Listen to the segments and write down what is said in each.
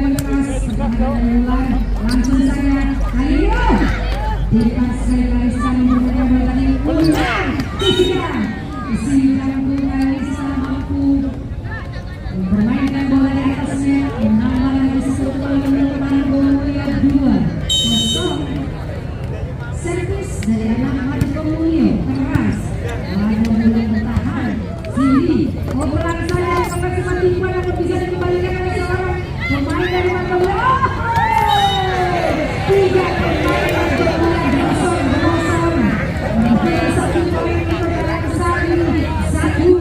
yang keras, langsung saja ayo dipasai Larissa memperoleh bola tadi ulang tidak Sidang Larissa mampu bermainkan bola di atasnya menambah lagi satu gol untuk Margo Mulyo 2-0. Servis dari anak Margo Mulyo keras Margo Mulyo bertahan Cindy operan saya sampai kematian akan bisa dikembalikan oleh seorang pemain dari Margo Mulyo. Tiga pemain Margo Mulyo berosor menjadi satu poin untuk Sari 1-2.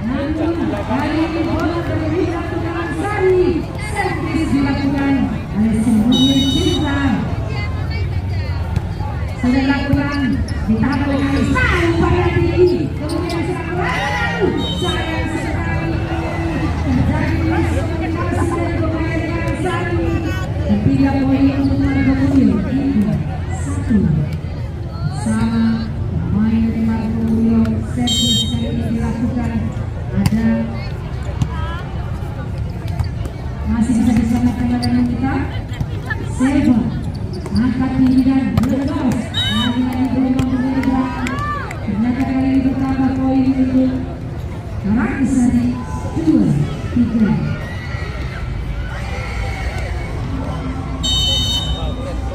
Namun kali ini bola berpindah ke tangan Sari. Servis dilakukan oleh Sembunyi Cinta. Sudah dilakukan ditahan oleh Larissa upaya tinggi kemudian serang sayang sekali terjadi komunikasi dari pemain dengan Sari. 3 poin untuk Margo Mulyo 3-1 sama pemain dari Margo Mulyo. Servis kali ini dilakukan ada masih bisa diselamatkan oleh kita Seva angkat tinggi dan lepas lagi belum mampu dari belakang. Ternyata kali ini bertambah poin untuk Karangasari 2-3.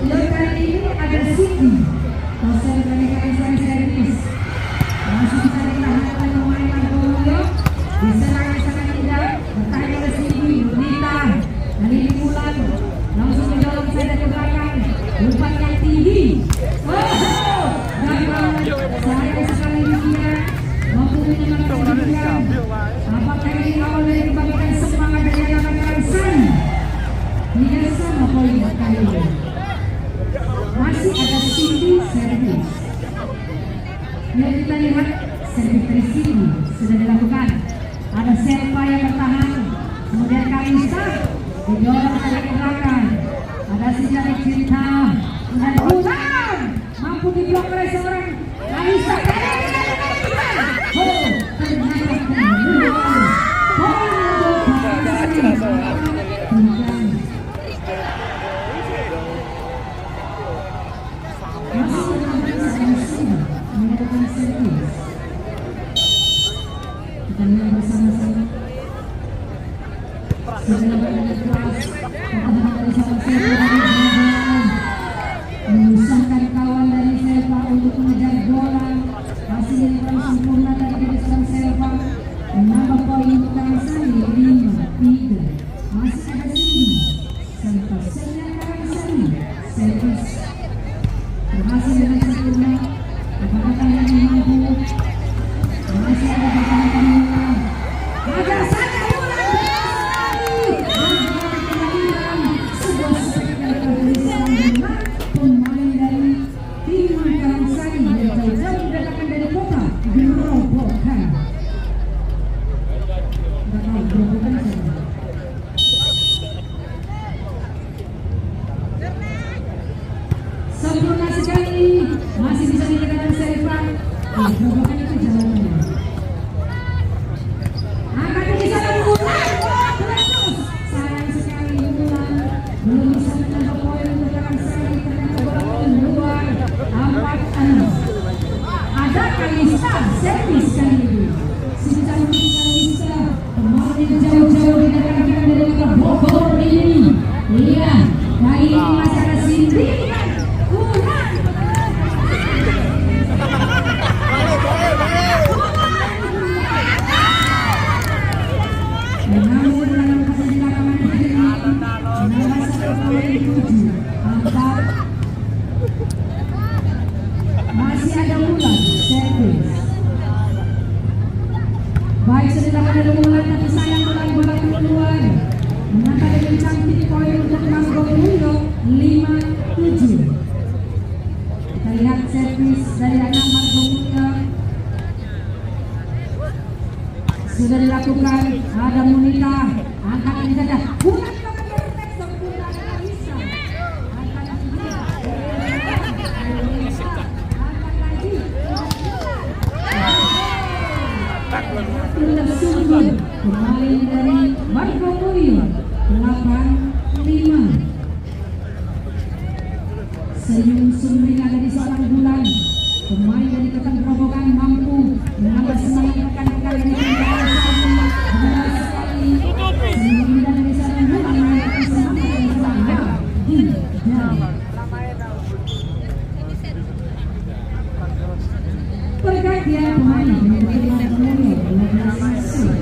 Lalu kali ini ada Siti Tosel dari Karangasari servis masih bisa ditahan oleh pemain Margo Mulyo. Diserang sangat indah bertahan oleh Siti Nita kali ini Mulan langsung mendorong saya ke belakang umpan yang tinggi gagal sayang sekali dia mampu menyelamatkan dia. Apakah ini awal dari kebangkitan semangat dari anak Karangasari? Tidak sama poin kali ini masih ada Siti servis. Yang kita lihat servis dari Siti sudah dilakukan. Ada Selva yang bertahan, kemudian Kalista didorong dari belakang. Ada Sidang Cinta dan pulang mampu diblok oleh seorang Kalista. Kita lihat bersama-sama sudah berada keras pertahanan dari sama Seva menyusahkan kawan dari Seva untuk mengejar bola. Masih yang kurang sempurna dari kebiasaan Seva menambah poin untuk Karangasari 5-3. Masih ada Cindy Santos Senior Karangasari servis berhasil dengan sempurna. Apakah kalian mampu? Masih ada pertahanan ada saja ulang dan sebuah spektakuler tulisan dengan pemain dari tim Karangasari yang jauh-jauh datangkan dari kota Gerobokan. Gerobokan saja. Sempurna sekali masih bisa dikatakan Seva. Gerobokan itu jalannya. Akan bisa mengulang. Sayang sekali Mulan belum bisa menambah poin untuk Karangasari karena bola keluar 4-6. Ada Kalista servis kali ini. Sidang Kalista kemarin jauh-jauh didatangkan dari kota Bogor ini. Iya, kali ini masih ada Cindy kan kurang. Namun dalam keseimbangan ini menambah 7-4. Masih ada Mulan servis. Baik sudah dilakukan oleh Mulan tapi sayang Mulan bola keluar. Menambah dengan cantik poin untuk Margo Mulyo 5-7. Kita lihat servis dari anak Margo Mulyo. Sudah dilakukan, ada Munita angkat ini saja bukan sempurna Larissa angkat lagi kembali dari Margo Mulyo 8-5. Senyum sumringah dari seorang Bulan, pemain dari Kota Grobogan mampu menambah semangat rekan-rekan dari Kota Grobogan. Benar sekali, senyum indah dari seorang Bulan menambahkan semangat dari Bangga di dalam. Pergantian pemain dari Margono 12 siswa.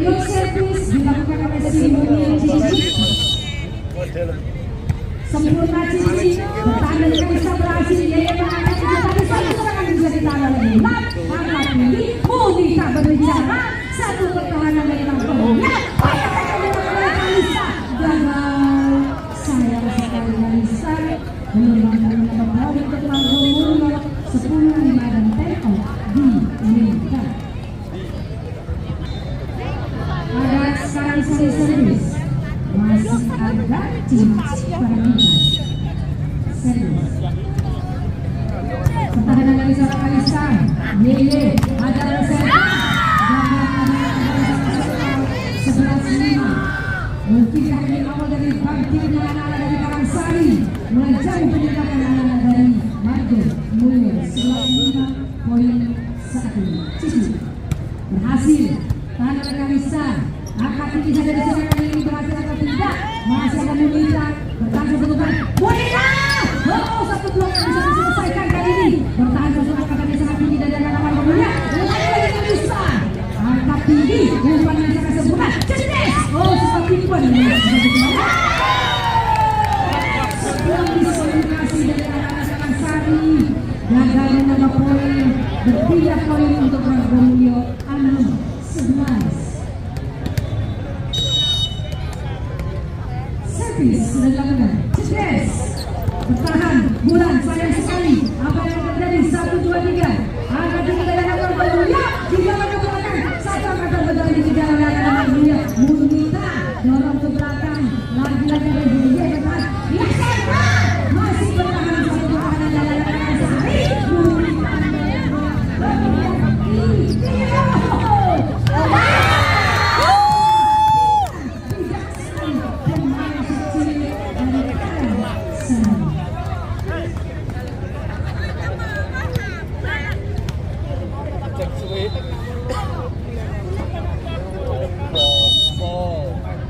Yuk servis dilakukan oleh Simoni Cici. Sempurna Cici bertahan dengan bisa berhasil. Yaya mengangkat dari satu serangan bisa ditahan oleh Bulan. Angkat tinggi, Mudita berbicara. Satu pertahanan dari Margono. Kalista gagal. Sayang sekali Kalista menyumbangkan menambah poin untuk Margono 10-5 dan tempo diinginkan. Ada sekarang servis masih agak cincin pergi servis pertahanan dari seorang Kalista. Yeye ada reserva gagal 11-5. Mungkinkah ini awal dari bangkitnya anak-anak dari Karangsari mulai jauh penyertaan anak-anak dari Margo Mulyo 11-5 poin 1. Cici berhasil tahan oleh Kalista. Angkat tinggi saja dari serangan ini berhasil atau tidak? Masih ada Mudita bertahan sebentar. Mudita! Oh, satu blok yang bisa diselesaikan kali ini. Bertahan sesuai angkatan yang sangat tinggi dari anak-anak Margono. Mulai lagi Kalista. Angkat tinggi, umpan yang sangat sempurna. Cedes! Oh, seperti pun sebuah diskualifikasi dari anak-anak Karangsari. Gagal menambah poin, berpindah poin untuk Margono 6-11. Servis sudah dilakukan. Cedes bertahan. Bulan sayang sekali. Apa yang terjadi? 1-2-3. Angkat tinggi dari anak Margono. Ya, di belakang ke belakang. Satu angkatan berjalan di jalan anak Margono. Mudita dorong ke belakang. Lagi-lagi dari Yeye bertahan. Ya, masih bertahan satu pertahanan dari anak Karangsari. Mudita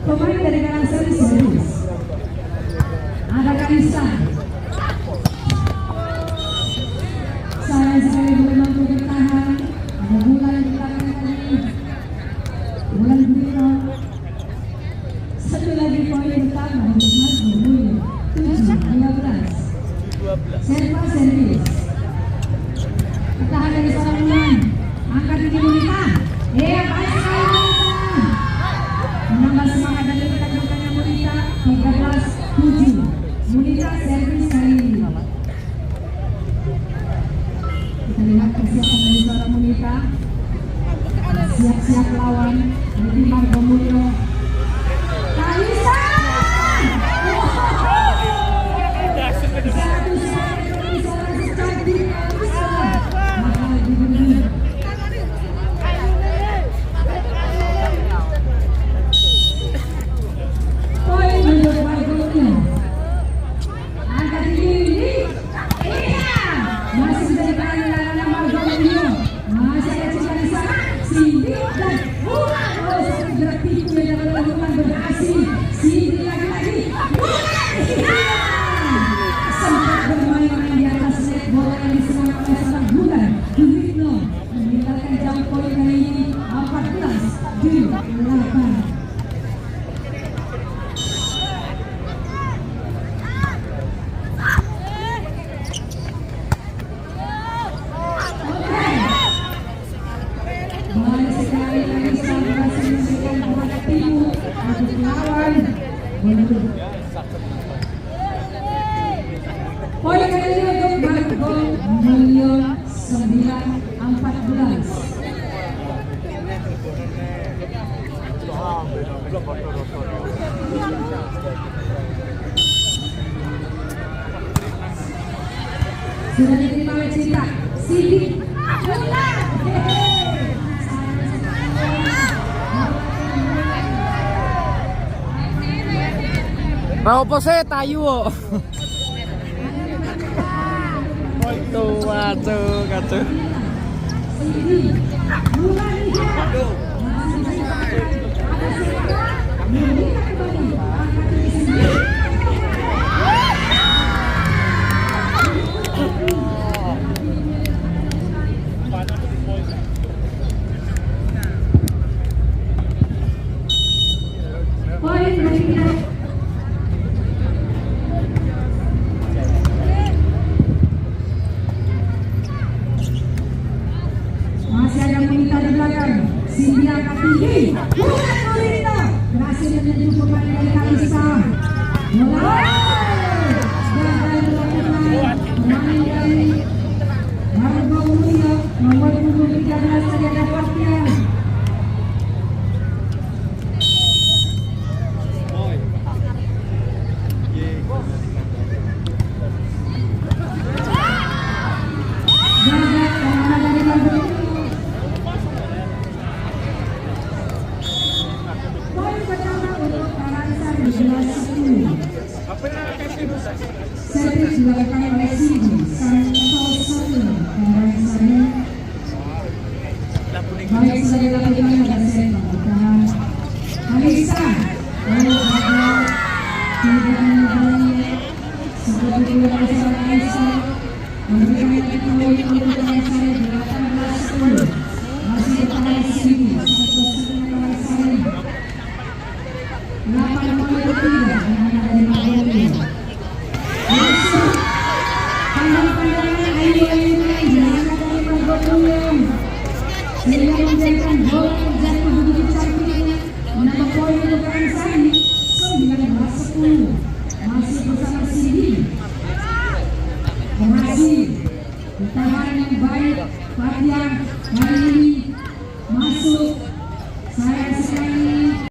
pemain dari Karangsari serius. Ada Kalista. Sayang sekali belum mampu bertahan. Ada Bulan di belakang tadi. Bulan Bino. Satu lagi poin pertama untuk Margono 7-15. Serva servis. Pertahan dari seorang Bulan. Angkat tinggi Mudita. Baik sekali Mudita. Menambah semangat dari rekan-rekannya Mudita 13-7. Mudita servis kali ini. Kita lihat persiapan dari seorang Mudita. Siap-siap lawan dari Margono. Kalista! Satu seorang secantik Kalista. Bakal diberi. Poin untuk Margono. Angkat tinggi. Iya. Masih bisa ditahan oleh anak Margono. Masih ada Cinta di sana. Cindy dan Bulan. Oh, sangat gerak tipu yang dapat Bulan berhasil. Cindy lagi-lagi. Bulan. Iya. Sempat bermain-main di atas net bola yang diserang oleh seorang Bulan. Duitno meninggalkan jauh poin kali ini 14-8. Poin kali ini untuk Margono 9-14. Sudah diterima oleh Cinta. Cindy. Raupo saya tayo. Tuh, waduh, kacau. Masih ada wanita di belakang. Cynthia Katinggi. Bukan Marita. Berhasil menyentuh pemain dari Kalista. Mulai. Gagal dilakukan pemain dari Margo Mulia. Nomor punggung 13 tadi ada Fatia. Gagal pemain dari Margo Mulia. Poin pertama untuk Karansan 11-10. Servis dilakukan oleh Sidi. Santos 1. Karansan. Baik sudah dilakukan oleh Sedi. Tahan. Kalista. Lalu ada tidak mengalami seperti itu oleh Kalista. Memberikan poin untuk Karansan 18-10. Masih ditahan Sidi. Santos 1 Karansan. 8 poin tidak. Yang ada di